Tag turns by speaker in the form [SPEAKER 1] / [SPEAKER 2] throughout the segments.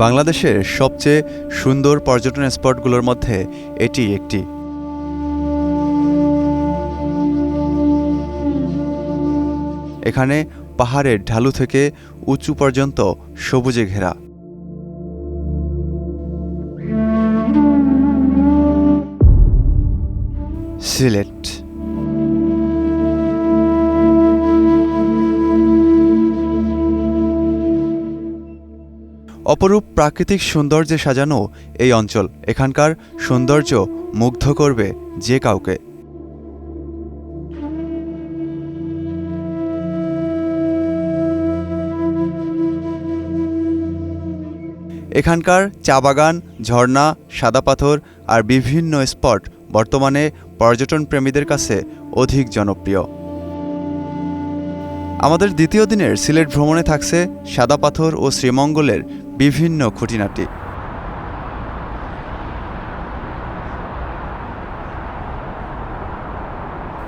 [SPEAKER 1] বাংলাদেশের সবচেয়ে সুন্দর পর্যটন স্পটগুলোর মধ্যে এটি একটি। এখানে পাহাড়ের ঢালু থেকে উঁচু পর্যন্ত সবুজে ঘেরা। সিলেট অপরূপ প্রাকৃতিক সৌন্দর্যে সাজানো এই অঞ্চল। এখানকার সৌন্দর্য মুগ্ধ করবে যে কাউকে। এখানকার চা বাগান, ঝর্ণা, সাদা পাথর আর বিভিন্ন স্পট বর্তমানে পর্যটন প্রেমীদের কাছে অধিক জনপ্রিয়। আমাদের দ্বিতীয় দিনের সিলেট ভ্রমণে থাকছে সাদা পাথর ও শ্রীমঙ্গলের বিভিন্ন খুঁটিনাটি।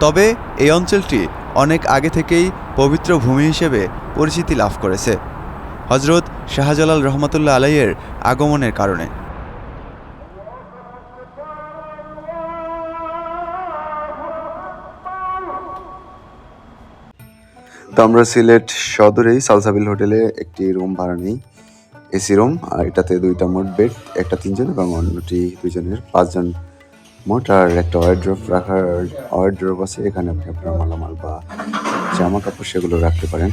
[SPEAKER 1] তবে এই অঞ্চলটি অনেক আগে থেকেই পবিত্র ভূমি হিসেবে পরিচিতি লাভ করেছে হজরত শাহজালাল রহমতুল্লাহ আলাইহির আগমনের কারণে।
[SPEAKER 2] তো আমরা সিলেট সদরেই সালসাবিল হোটেলে একটি রুম ভাড়া নিই, এসি রুম। আর এটাতে দুইটা মোট বেড, একটা 3 জন এবং অন্যটি 2 জনের, 5 জন মোট। আর একটা ওয়ার্ড্রপ আছে, এখানে আপনি আপনার মালামাল বা জামা কাপড় সেগুলো রাখতে পারেন।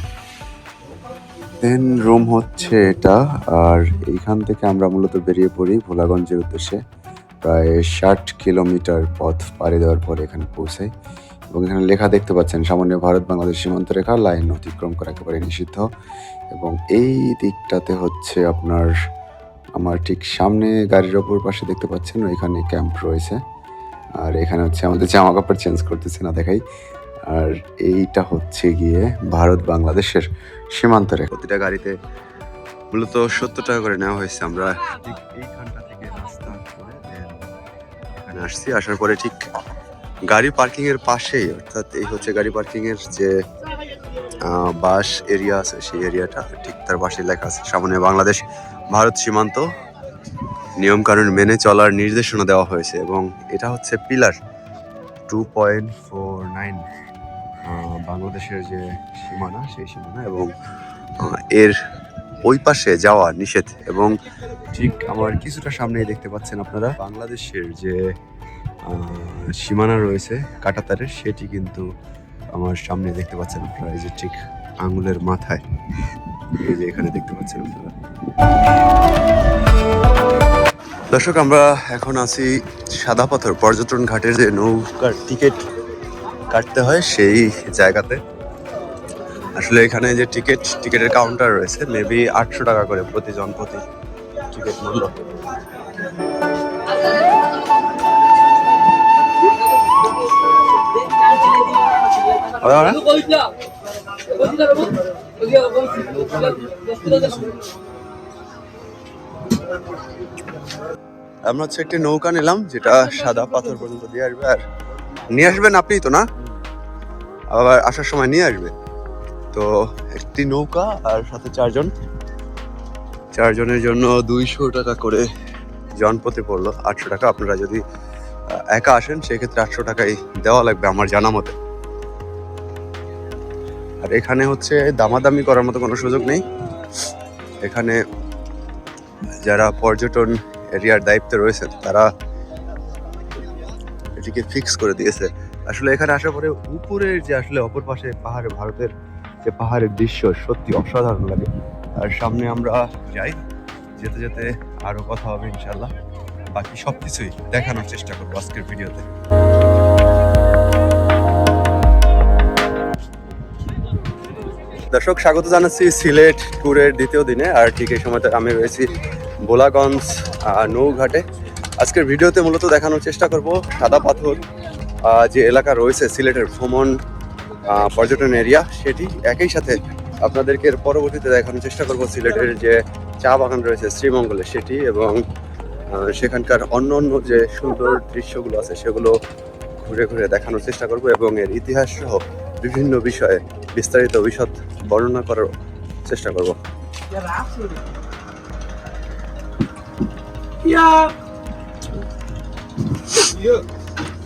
[SPEAKER 2] দেন রুম হচ্ছে এটা। আর এইখান থেকে আমরা মূলত বেরিয়ে পড়ি ভোলাগঞ্জের উদ্দেশ্যে। প্রায় 60 কিলোমিটার পথ পাড়ি দেওয়ার পরে এখানে পৌঁছাই। এবং এখানে লেখা দেখতে পাচ্ছেন, সামান্য ভারত বাংলাদেশ সীমান্ত রেখা, লাইন অতিক্রম করা একেবারে নিষিদ্ধ। এবং এই দিকটাতে হচ্ছে আমার ঠিক সামনে গাড়ির ওপর পাশে দেখতে পাচ্ছেন ওইখানে ক্যাম্প রয়েছে। আর এখানে হচ্ছে আমাদের জামা কাপড় চেঞ্জ করতেছে না দেখাই। আর এইটা হচ্ছে গিয়ে ভারত বাংলাদেশের সীমান্ত রেখা। প্রতিটা গাড়িতে মূলত 70 টাকা করে নেওয়া হয়েছে। আমরা ঠিক এইখানটা থেকে রাস্তা করে এখানে আসছি। আসার পরে ঠিক গাড়ি পার্কিং এর পাশেই, অর্থাৎ এই হচ্ছে গাড়ি পার্কিং এর যে বাস এরিয়া আছে, সেই এরিয়াটা ঠিক তার পাশে লেখা আছে সামনে বাংলাদেশ ভারত সীমান্ত, নিয়ম কানুন মেনে চলার নির্দেশনা দেওয়া হয়েছে। এবং এটা হচ্ছে পিলার 2.49 বাংলাদেশের যে সীমানা, সেই সীমানা। এবং এর ওই পাশে যাওয়া নিষেধ। এবং ঠিক আমার কিছুটা সামনেই দেখতে পাচ্ছেন আপনারা বাংলাদেশের যে সীমানা রয়েছে কাঁটাতারের, সেটি কিন্তু আমার সামনে দেখতে পাচ্ছেন আপনারা, এই যে ঠিক আঙুলের মাথায়, এই যে এখানে দেখতে পাচ্ছেন আপনারা। দর্শক, আমরা এখন আছি সাদা পাথর পর্যটন ঘাটের যে নৌকার টিকিট কাটতে হয় সেই জায়গাতে। আসলে এখানে যে টিকিটের কাউন্টার রয়েছে, মেবি 800 টাকা করে প্রতি টিকিট মূল্য। আমরা হচ্ছে একটি নৌকা নিলাম, যেটা সাদা পাথর পর্যন্ত দিয়ে আসবে। আর নিয়ে আসবেন আপনি তো না, আবার আসার সময় নিয়ে আসবে। তো একটি নৌকা আর সাথে 4 জনের জন্য 200 টাকা করে জনপ্রতি পড়লো, 800 টাকা। আপনারা যদি একা আসেন সেক্ষেত্রে 800 টাকাই দেওয়া লাগবে আমার জানা মতে। আর এখানে হচ্ছে দামাদামি করার মতো কোনো সুযোগ নেই। এখানে যারা পর্যটন এরিয়ার দায়িত্বে রয়েছে তারা এটিকে ফিক্স করে দিয়েছে। আসলে এখানে আসার পরে উপরের যে আসলে অপর পাশে পাহাড়ে, ভারতের যে পাহাড়ের দৃশ্য সত্যি অসাধারণ লাগে। আর সামনে আমরা যাই, যেতে যেতে আরো কথা হবে ইনশাল্লাহ। বাকি সবকিছুই দেখানোর চেষ্টা করবো আজকের ভিডিওতে। দর্শক, স্বাগত জানাচ্ছি সিলেট ট্যুরের দ্বিতীয় দিনে। আর ঠিক এই সময়তে আমি রয়েছি ভোলাগঞ্জ নৌঘাটে। আজকের ভিডিওতে মূলত দেখানোর চেষ্টা করব সাদা পাথর যে এলাকা রয়েছে সিলেটের ভ্রমণ পর্যটন এরিয়া, সেটি একই সাথে আপনাদেরকে পরবর্তীতে দেখানোর চেষ্টা করব সিলেটের যে চা বাগান রয়েছে শ্রীমঙ্গলে সেটি, এবং সেখানকার অন্য যে সুন্দর দৃশ্যগুলো আছে সেগুলো ঘুরে ঘুরে দেখানোর চেষ্টা করব। এবং এর ইতিহাস সহ বিভিন্ন বিষয়ে বিস্তারিত বিশদ বর্ণনা করার চেষ্টা করব।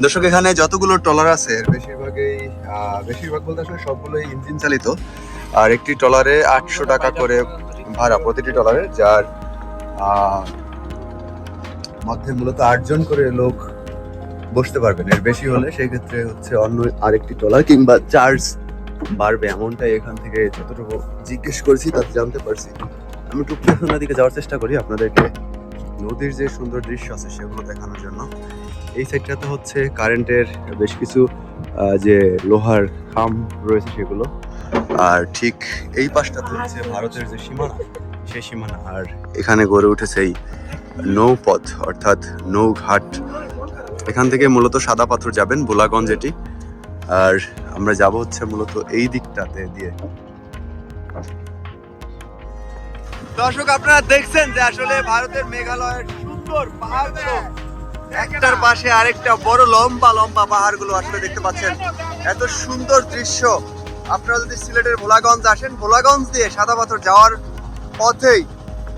[SPEAKER 1] দর্শক, এখানে যতগুলো ট্রলার আছে এর বেশিরভাগ বলতে আসলে সবগুলোই ইঞ্জিন চালিত। আর একটি ট্রলারে 800 টাকা করে ভাড়া প্রতিটি ট্রলারে, যার মধ্যে মূলত 8 জন করে লোক বসতে পারবেন। এর বেশি হলে সেই ক্ষেত্রে হচ্ছে অন্য আরেকটি ট্রলার কিংবা চার্জ বাড়বে, এমনটাই এখান থেকে যতটুকু জিজ্ঞেস করেছি তাতে জানতে পারছি। আমি একটু পেছনের দিকে যাওয়ার চেষ্টা করি আপনাদেরকে নদীর যে সুন্দর দৃশ্য আছে সেগুলো দেখানোর জন্য। এই সাইডটাতে হচ্ছে কারেন্টের বেশ কিছু যে লোহার খাম রয়েছে সেগুলো, আর ঠিক এই পাশটাতে হচ্ছে ভারতের যে সীমানা সেই সীমানা। আর এখানে গড়ে উঠেছে এই নৌপথ অর্থাৎ নৌঘাট। এখান থেকে মূলত সাদা পাথর যাবেন ভোলাগঞ্জ এটি, আর আমরা যাব হচ্ছে মূলত এই দিকটাতে দিয়ে। দর্শক, আপনারা দেখছেন যে আসলে ভারতের মেঘালয়ের সুন্দর পাহাড়গুলো একটার পাশে আরেকটা বড় লম্বা লম্বা পাহাড়গুলো আসলে দেখতে পাচ্ছেন। এত সুন্দর দৃশ্য। আপনারা যদি সিলেটের ভোলাগঞ্জ আসেন, ভোলাগঞ্জ দিয়ে সাদা পাথর যাওয়ার পথেই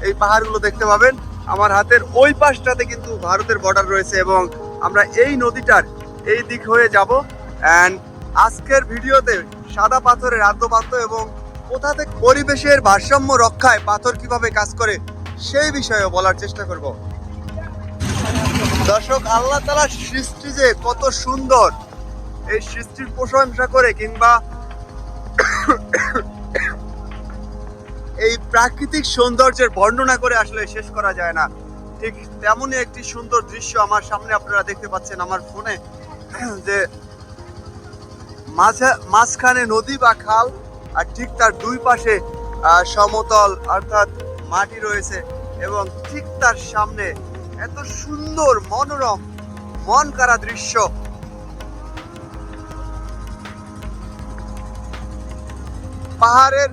[SPEAKER 1] এই পাহাড়গুলো দেখতে পাবেন। আমার হাতের ওই পাশটাতে কিন্তু ভারতের বর্ডার রয়েছে এবং আমরা এই নদীটার এই দিক হয়ে যাব। অ্যান্ড আজকের ভিডিওতে সাদা পাথরের আদ্যপান্ত এবং কোথা থেকে পরিবেশের ভারসাম্য রক্ষায় পাথর কিভাবে কাজ করে সেই বিষয়েও বলার চেষ্টা করব। দর্শক, আল্লাহ তাআলার সৃষ্টি যে কত সুন্দর, এই সৃষ্টির প্রশংসা করে কিংবা এই প্রাকৃতিক সৌন্দর্যের বর্ণনা করে আসলে শেষ করা যায় না। ঠিক তেমনই একটি সুন্দর দৃশ্য আমার সামনে আপনারা দেখতে পাচ্ছেন আমার ফোনে, যে মাঝখানে নদী বা খাল, আর ঠিক তার দুই পাশে সমতল অর্থাৎ মাটি রয়েছে এবং ঠিক তার সামনে এত সুন্দর মনোরম মন কাড়া দৃশ্য। পাহাড়ের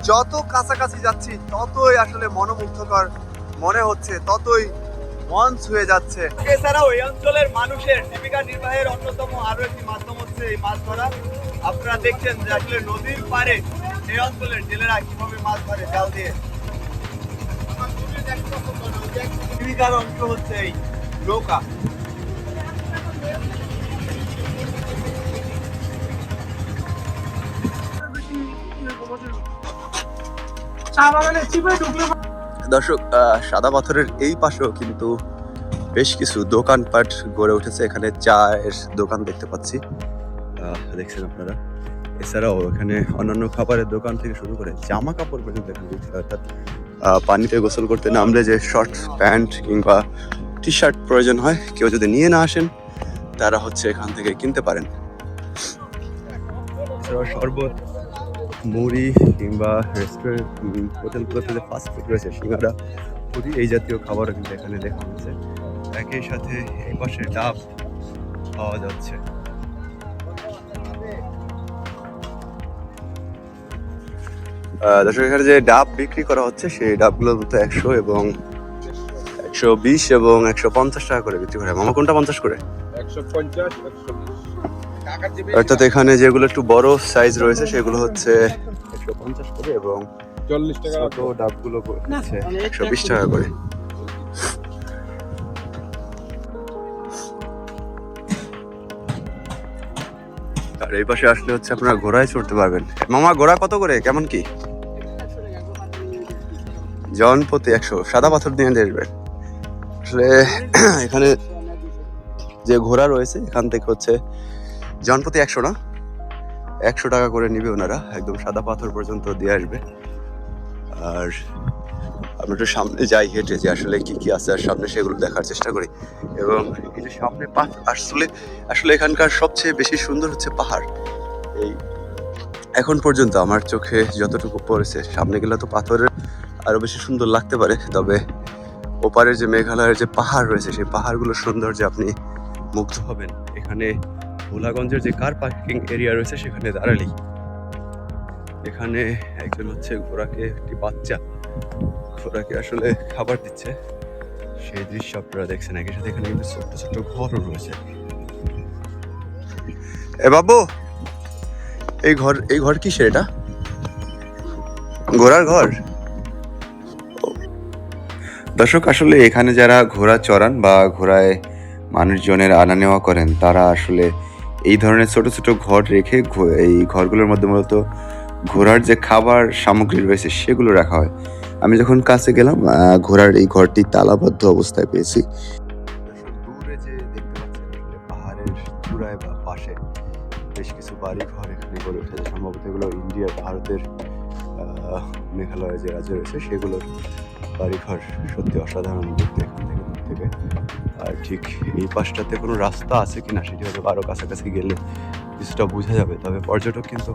[SPEAKER 1] যত কাছাকাছি যাচ্ছি ততই আসলে মনোমুগ্ধকর মনে হচ্ছে, ততই মন ছুঁয়ে যাচ্ছে। এছাড়াও এই অঞ্চলের মানুষের জীবিকা নির্বাহের অন্যতম আরো একটি মাধ্যম হচ্ছে এই মাছ ধরা। আপনারা দেখছেন যে আসলে নদীর পাড়ে এই অঞ্চলের জেলেরা কিভাবে মাছ ধরে জাল দিয়ে। জীবিকার অংশ হচ্ছে এই নৌকা। দর্শক, সাদা পাথরের এই পাশেও কিন্তু বেশ কিছু দোকানপাট গড়ে উঠেছে। এখানে চায়ের দোকান দেখতে পাচ্ছি, দেখছেন আপনারা। এছাড়াও এখানে অন্যান্য খাবারের দোকান থেকে শুরু করে জামা কাপড় পর্যন্ত এখানে দিচ্ছে। অর্থাৎ পানিতে গোসল করতে নামলে যে শর্ট প্যান্ট কিংবা টি শার্ট প্রয়োজন হয়, কেউ যদি নিয়ে না আসেন তারা হচ্ছে এখান থেকে কিনতে পারেন। এছাড়াও শরবত, মুড়ি কিংবা রেস্টুরেন্ট হোটেলগুলোতে যে ফাস্ট ফুড রয়েছে, সিঙ্গাড়া, পুরি, এই জাতীয় খাবারও কিন্তু এখানে দেখা যাচ্ছে। একই সাথে এই পাশে ডাব পাওয়া যাচ্ছে। দর্শক, এখানে যে ডাব বিক্রি করা হচ্ছে সেই ডাবগুলোর মধ্যে 100 এবং 120 এবং 150 টাকা করে বিক্রি করে। মামা, কোনটা 50 করে?
[SPEAKER 3] 150, 120।
[SPEAKER 1] অর্থাৎ এখানে যেগুলো একটু বড় সাইজ রয়েছে সেগুলো হচ্ছে 150 করে এবং
[SPEAKER 3] 40 টাকা।
[SPEAKER 1] ছোট ডাবগুলো হচ্ছে 120 টাকা করে। আর এই পাশে আসলে হচ্ছে আপনারা ঘোড়ায় চড়তে পারবেন। মামা, ঘোড়া কত করে, কেমন কি? জন প্রতি 100। সাদা পাথর দিয়ে আসবেন। আসলে এখানে যে ঘোড়া রয়েছে এখান থেকে হচ্ছে জন প্রতি 100 না, 100 টাকা করে নিবে ওনারা, একদম সাদা পাথর পর্যন্ত দিয়ে আসবে। আর আমরা একটু সামনে যাই হেঁটে, যে আসলে কি কি আছে আর সামনে সেগুলো দেখার চেষ্টা করি। এবং এই যে সামনে আসলে এখানকার সবচেয়ে বেশি সুন্দর হচ্ছে পাহাড়। এই এখন পর্যন্ত আমার চোখে যতটুকু পড়েছে, সামনে গেলে তো পাথরের আরো বেশি সুন্দর লাগতে পারে, তবে ওপারের যে মেঘালয়ের যে পাহাড় রয়েছে সেই পাহাড়গুলোর সৌন্দর্যে আপনি মুগ্ধ হবেন। এখানে ভোলাগঞ্জের যে কার পার্কিং এরিয়া রয়েছে সেখানে দাঁড়ালেই এখানে একজন হচ্ছে ঘোড়াকে, একটি বাচ্চা ঘোড়াকে আসলে খাবার দিচ্ছে, সেই দৃশ্য আপনারা দেখছেন। একই সাথে এখানে কিন্তু ছোট্ট ছোট্ট ঘরও রয়েছে। এ বাবু, এই ঘর কিসের? এটা ঘোড়ার ঘর।
[SPEAKER 2] দর্শক, আসলে এখানে যারা ঘোড়া চড়ান বা ঘোড়ায় মানুষজনের আনা নেওয়া করেন, তারা আসলে এই ধরনের ছোট ছোট ঘর রেখে এই ঘরগুলোর মধ্যে মূলত ঘোড়ার যে খাবার সামগ্রী রয়েছে সেগুলো রাখা হয়। আমি যখন কাছে গেলাম, ঘোড়ার এই ঘরটি তালাবদ্ধ অবস্থায় পেয়েছি। দূরে যে দেখতে পাচ্ছেন আসলে পাহাড়ের চূড়ায় বা পাশে বেশ কিছু বাড়ি ঘর এখানে গড়ে উঠেছে। সম্ভবত এগুলো ইন্ডিয়ার, ভারতের মেঘালয় যে রাজ্য রয়েছে সেগুলোর বাড়িঘর। সত্যি অসাধারণ দেখতে এখান থেকে দূর থেকে। আর ঠিক এই পাশটাতে কোনো রাস্তা আছে কিনা সেটি হয়তো আরও কাছাকাছি গেলে কিছুটা বোঝা যাবে। তবে পর্যটক কিন্তু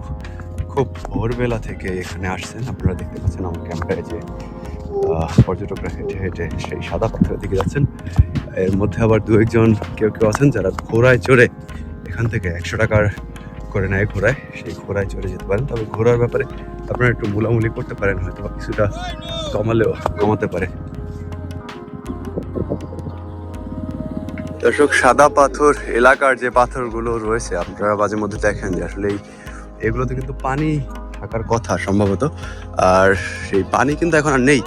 [SPEAKER 2] খুব ভোরবেলা থেকে এখানে আসছেন। আপনারা দেখতে পাচ্ছেন আমার ক্যামেরায় যে পর্যটকরা হেঁটে হেঁটে সেই সাদা পাথরের দিকে যাচ্ছেন। এর মধ্যে আবার দু একজন কেউ কেউ আছেন যারা ঘোড়ায় চড়ে এখান থেকে 100 টাকার করে নেয় ঘোড়ায়, সেই ঘোড়ায় চড়ে যেতে পারেন। তবে ঘোড়ার ব্যাপারে আপনারা একটু মুলামুলি করতে পারেন, হয়তো কিছুটা কমাতে পারে। দর্শক, সাদা পাথর এলাকার যে পাথরগুলো রয়েছে আপনারা মাঝে মধ্যে দেখেন যে আসলে এগুলোতে কিন্তু পানি থাকার কথা সম্ভবত। আর সেই পানি কিন্তু এখন আর নেই।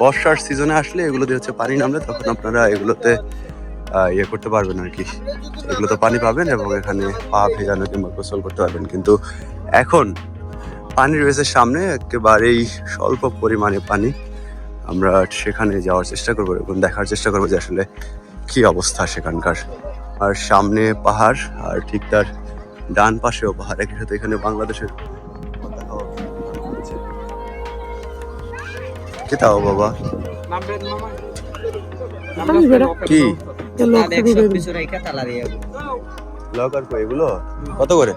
[SPEAKER 2] বর্ষার সিজনে আসলে এগুলোতে হচ্ছে পানি নামলে তখন আপনারা এগুলোতে ইয়ে করতে পারবেন আর কি, এগুলোতে পানি পাবেন এবং এখানে পা ভেজানো কিংবা গোসল করতে পারবেন। কিন্তু এখন পানি রয়েছে সামনে, একেবারেই স্বল্প পরিমাণে পানি। আমরা সেখানে যাওয়ার চেষ্টা করবো এবং দেখার চেষ্টা করবো যে আসলে কি অবস্থা সেখানকার। আর সামনে পাহাড়, আর ঠিক তার ডান পাশেও পাহাড়। একই সাথে এখানে বাংলাদেশের পতাকাও রয়েছে। কি তাও বাবা কি লকার কো এগুলো কত করে?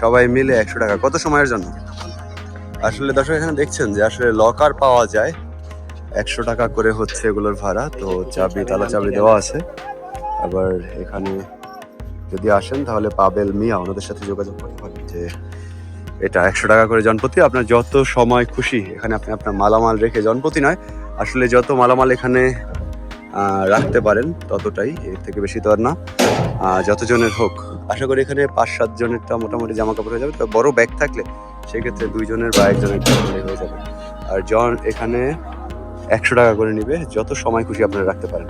[SPEAKER 2] সবাই মিলে 100 টাকা। কত সময়ের জন্য? আসলে দর্শক, এখানে দেখছেন যে আসলে লকার পাওয়া যায় 100 টাকা করে হচ্ছে এগুলোর ভাড়া। তো তালা চাবি দেওয়া আছে। আবার এখানে যদি আসেন তাহলে পাবেল মিয়া ওনাদের সাথে যোগাযোগ করতে পারেন যে এটা 100 টাকা করে জনপ্রতি। আপনার যত সময় খুশি এখানে আপনি আপনার মালামাল রেখে, জনপ্রতি নয় আসলে, যত মালামাল এখানে রাখতে পারেন ততটাই, এর থেকে বেশি তো আর না। যতজনের হোক, আশা করি এখানে 5-7 জনেরটা মোটামুটি জামা কাপড় হয়ে যাবে। তো বড় ব্যাগ থাকলে সেক্ষেত্রে 2 জনের বা 1 জনের হয়ে যাবে। আর এখানে 100 টাকা করে নিবে, যত সময় খুশি আপনারা রাখতে পারেন।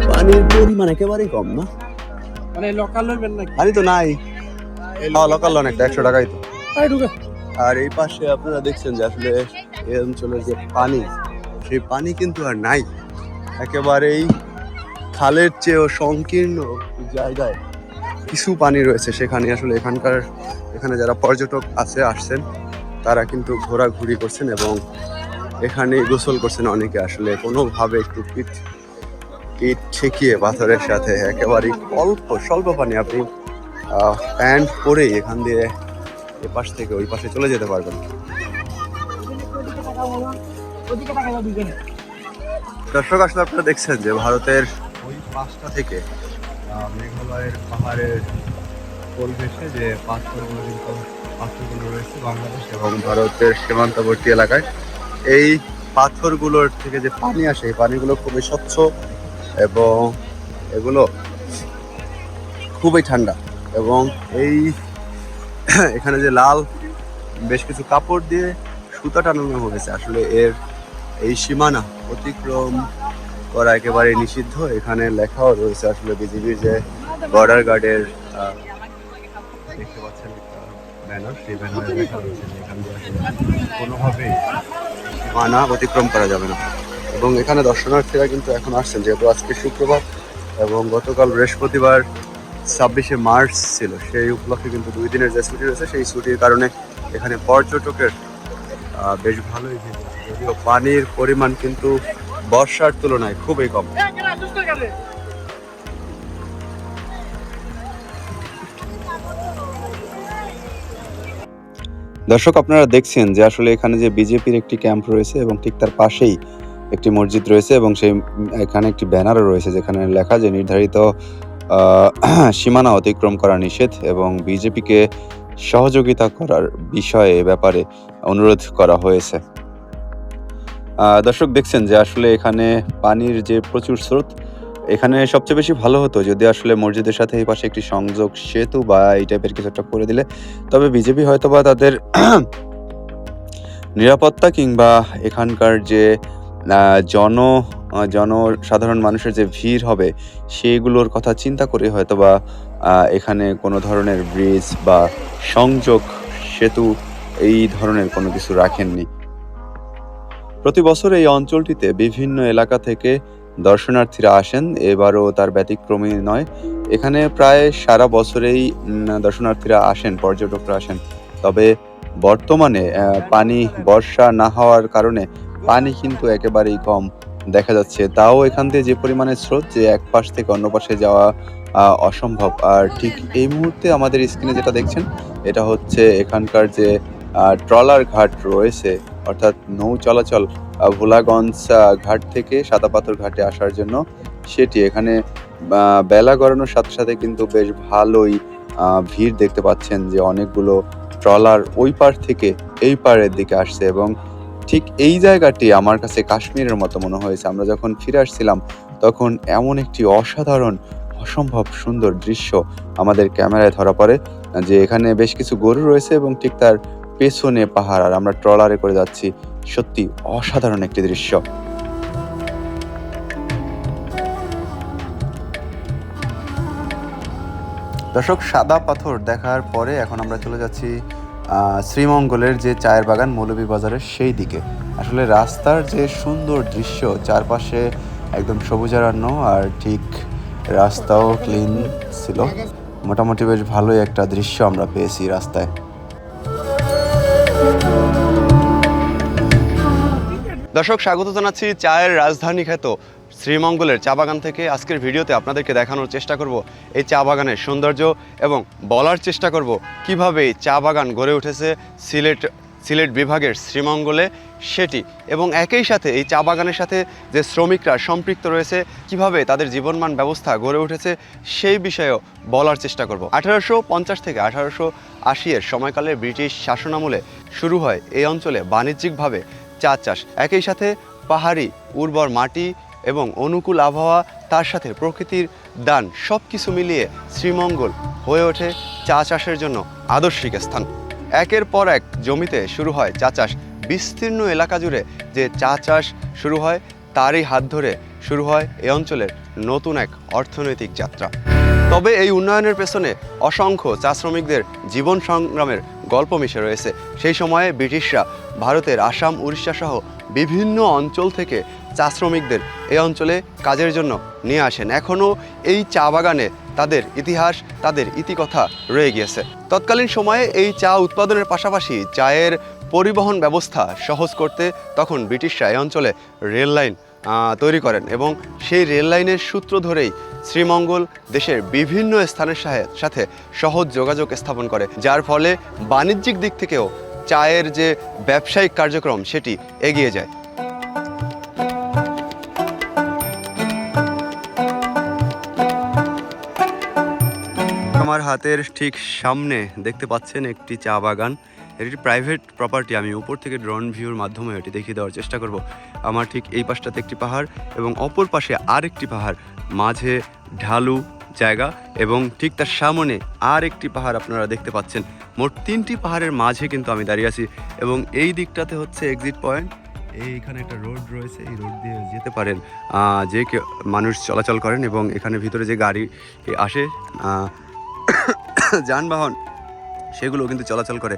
[SPEAKER 2] পানির পরিমাণ একেবারেই কম না,
[SPEAKER 3] মানে লোকাল লইবেন নাকি?
[SPEAKER 1] পানি তো নাই। লোকাল লন একটা 100 টাকাই তো। আর এই পাশে আপনারা দেখছেন যে আসলে এই অঞ্চলের যে পানি, সেই পানি কিন্তু আর নাই। একেবারেই খালের চেয়েও সংকীর্ণ জায়গায় কিছু পানি রয়েছে। সেখানে আসলে এখানে যারা পর্যটক আসছেন তারা কিন্তু ঘোরাঘুরি করছেন এবং এখানে গোসল করছেন অনেকে। আসলে কোনোভাবে একটু পিঠ ঠেকিয়ে পাথরের সাথে একেবারেই স্বল্প পানি, আপনি প্যান্ট পরে এখান দিয়ে এ পাশ থেকে ওই পাশে চলে যেতে পারবেন। দর্শক, আসলে আপনারা দেখছেন যে ভারতের ওই পাশটা থেকে মেঘালয়ের পাহাড়ের পরিবেশে যে পাথরগুলো রয়েছে বাংলাদেশ এবং ভারতের সীমান্তবর্তী এলাকায়, এই পাথরগুলোর থেকে যে পানি আসে এই পানিগুলো খুবই স্বচ্ছ এবং এগুলো খুবই ঠান্ডা। এবং এখানে যে লাল বেশ কিছু কাপড় দিয়ে সুতা টানানো হয়েছে, আসলে এই সীমানা অতিক্রম করা একেবারে নিষিদ্ধ। এখানে লেখাও রয়েছে আসলে বিজিবির যে বর্ডার গার্ডের দেখতে পাচ্ছেন ব্যানার, সেই ব্যানারে লেখা রয়েছে যে এখান দিয়ে কোনোভাবেই সীমানা অতিক্রম করা যাবে না। এবং এখানে দর্শনার্থীরা কিন্তু এখন আসছেন, যেহেতু আজকে শুক্রবার এবং গতকাল বৃহস্পতিবার 26শে মার্চ ছিল, সেই উপলক্ষে কিন্তু 2 দিনের যে ছুটি রয়েছে সেই ছুটির কারণে এখানে পর্যটকের বেশ ভালোই ভিড় হচ্ছে। যদিও পানির পরিমাণ কিন্তু বর্ষার তুলনায় খুবই কম। দর্শক, আপনারা দেখছেন যে আসলে এখানে যে বিজেপির একটি ক্যাম্প রয়েছে এবং ঠিক তার পাশেই একটি মসজিদ রয়েছে এবং এখানে একটি ব্যানারও রয়েছে যেখানে লেখা যে নির্ধারিত সীমানা অতিক্রম করা নিষেধ এবং বিজেপিকে সহযোগিতা করার বিষয়ে ব্যাপারে অনুরোধ করা হয়েছে। দর্শক, দেখছেন যে আসলে এখানে পানির যে প্রচুর স্রোত,
[SPEAKER 2] এখানে সবচেয়ে বেশি ভালো হতো যদি আসলে মসজিদের সাথে এই পাশে একটি সংযোগ সেতু বা এই টাইপের কিছু একটা করে দিলে, তবে বিজেপি হয়তো বা তাদের নিরাপত্তা কিংবা এখানকার যে জনসাধারণ মানুষের যে ভিড় হবে সেগুলোর কথা চিন্তা করে হয়তোবা এখানে কোনো ধরনের ব্রিজ বা সংযোগ সেতু এই ধরনের কোনো কিছু রাখেননি। প্রতি বছর এই অঞ্চলটিতে বিভিন্ন এলাকা থেকে দর্শনার্থীরা আসেন, এবারও তার ব্যতিক্রমী নয়। এখানে প্রায় সারা বছরেই দর্শনার্থীরা আসেন, পর্যটকরা আসেন। তবে বর্তমানে পানি বর্ষা না হওয়ার কারণে পানি কিন্তু একেবারেই কম দেখা যাচ্ছে। তাও এখান থেকে যে পরিমাণে স্রোত, যে এক পাশ থেকে অন্য পাশে যাওয়া অসম্ভব। আর ঠিক এই মুহূর্তে আমাদের স্ক্রিনে যেটা দেখছেন এটা হচ্ছে এখানকার যে ট্রলার ঘাট রয়েছে, অর্থাৎ নৌ চলাচল ভোলাগঞ্জ ঘাট থেকে সাদাপাথর ঘাটে আসার জন্য সেটি। এখানে বেলা গড়ানোর সাথে সাথে কিন্তু বেশ ভালোই ভিড় দেখতে পাচ্ছেন, যে অনেকগুলো ট্রলার ওই পার থেকে এই পারের দিকে আসছে। এবং ঠিক এই জায়গাটি আমার কাছে কাশ্মীরের মতো মনে হয়েছে। আমরা যখন ফিরে আসছিলাম তখন এমন একটি অসাধারণ অসম্ভব সুন্দর দৃশ্য আমাদের ক্যামেরায় ধরা পড়ে, যে এখানে বেশ কিছু গরু রয়েছে এবং ঠিক তার পেছনে পাহাড়, আর আমরা ট্রলারে করে যাচ্ছি। সত্যি অসাধারণ একটি দৃশ্য। দর্শক, সাদা পাথর দেখার পরে এখন আমরা চলে যাচ্ছি শ্রীমঙ্গলের যে চায়ের বাগান মৌলভীবাজারের সেই দিকে। আসলে রাস্তার যে সুন্দর দৃশ্য, চারপাশে একদম সবুজারণ্য, আর ঠিক রাস্তাও ক্লিন ছিল। মোটামুটি বেশ ভালোই একটা দৃশ্য আমরা পেয়েছি রাস্তায়।
[SPEAKER 1] দর্শক, স্বাগত জানাচ্ছি চায়ের রাজধানী খ্যাত শ্রীমঙ্গলের চা বাগান থেকে। আজকের ভিডিওতে আপনাদেরকে দেখানোর চেষ্টা করব এই চা বাগানের সৌন্দর্য এবং বলার চেষ্টা করব কিভাবে এই চা বাগান গড়ে উঠেছে সিলেট বিভাগের শ্রীমঙ্গলে সেটি, এবং একই সাথে এই চা বাগানের সাথে যে শ্রমিকরা সম্পৃক্ত রয়েছে কিভাবে তাদের জীবনমান ব্যবস্থা গড়ে উঠেছে সেই বিষয়েও বলার চেষ্টা করব। 1850 থেকে 1880 এর সময়কালে ব্রিটিশ শাসনামলে শুরু হয় এই অঞ্চলে বাণিজ্যিকভাবে চা চাষ। একই সাথে পাহাড়ি উর্বর মাটি এবং অনুকূল আবহাওয়া, তার সাথে প্রকৃতির দান, সব কিছু মিলিয়ে শ্রীমঙ্গল হয়ে ওঠে চা চাষের জন্য আদর্শিক স্থান। একের পর এক জমিতে শুরু হয় চা চাষ। বিস্তীর্ণ এলাকা জুড়ে যে চা চাষ শুরু হয় তারই হাত ধরে শুরু হয় এই অঞ্চলের নতুন এক অর্থনৈতিক যাত্রা। তবে এই উন্নয়নের পেছনে অসংখ্য চা শ্রমিকদের জীবন সংগ্রামের গল্প মিশে রয়েছে। সেই সময়ে ব্রিটিশরা ভারতের আসাম, উড়িষ্যা সহ বিভিন্ন অঞ্চল থেকে চা শ্রমিকদের এই অঞ্চলে কাজের জন্য নিয়ে আসেন। এখনও এই চা বাগানে তাদের ইতিহাস, তাদের ইতিকথা রয়ে গিয়েছে। তৎকালীন সময়ে এই চা উৎপাদনের পাশাপাশি চায়ের পরিবহন ব্যবস্থা সহজ করতে তখন ব্রিটিশরা এই অঞ্চলে রেল লাইন তৈরি করেন, এবং সেই রেল লাইনের সূত্র ধরেই শ্রীমঙ্গল দেশের বিভিন্ন স্থানের সাথে সহজ যোগাযোগ স্থাপন করে, যার ফলে বাণিজ্যিক দিক থেকেও চায়ের যে ব্যবসায়িক কার্যক্রম সেটি এগিয়ে যায়। আমার হাতের ঠিক সামনে দেখতে পাচ্ছেন একটি চা বাগান। এটি প্রাইভেট প্রপার্টি। আমি উপর থেকে ড্রোন ভিউর মাধ্যমে এটি দেখিয়ে দেওয়ার চেষ্টা করব। আমার ঠিক এই পাশটাতে একটি পাহাড় এবং অপর পাশে আরেকটি পাহাড়, মাঝে ঢালু জায়গা, এবং ঠিক তার সামনে আর একটি পাহাড় আপনারা দেখতে পাচ্ছেন। মোট 3টি পাহাড়ের মাঝে কিন্তু আমি দাঁড়িয়ে আছি, এবং এই দিকটাতে হচ্ছে এক্সিট পয়েন্ট। এইখানে একটা রোড রয়েছে, এই রোড দিয়ে যেতে পারেন যে মানুষ চলাচল করেন, এবং এখানে ভিতরে যে গাড়ি আসে যানবাহন সেগুলো কিন্তু চলাচল করে।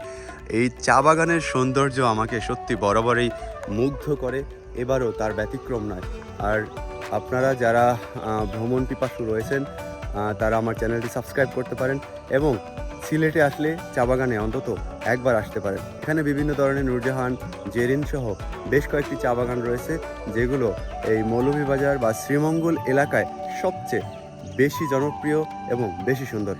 [SPEAKER 1] এই চা বাগানের সৌন্দর্য আমাকে সত্যি বরাবরই মুগ্ধ করে, এবারও তার ব্যতিক্রম নয়। আর আপনারা যারা ভ্রমণ পিপাসু রয়েছেন তারা আমার চ্যানেলটি সাবস্ক্রাইব করতে পারেন, এবং সিলেটে আসলে চা বাগানে অন্তত একবার আসতে পারেন। এখানে বিভিন্ন ধরনের নূরজাহান, জেরিন সহ বেশ কয়েকটি চা বাগান রয়েছে, যেগুলো এই মৌলভীবাজার বা শ্রীমঙ্গল এলাকায় সবচেয়ে বেশি জনপ্রিয় এবং বেশি সুন্দর।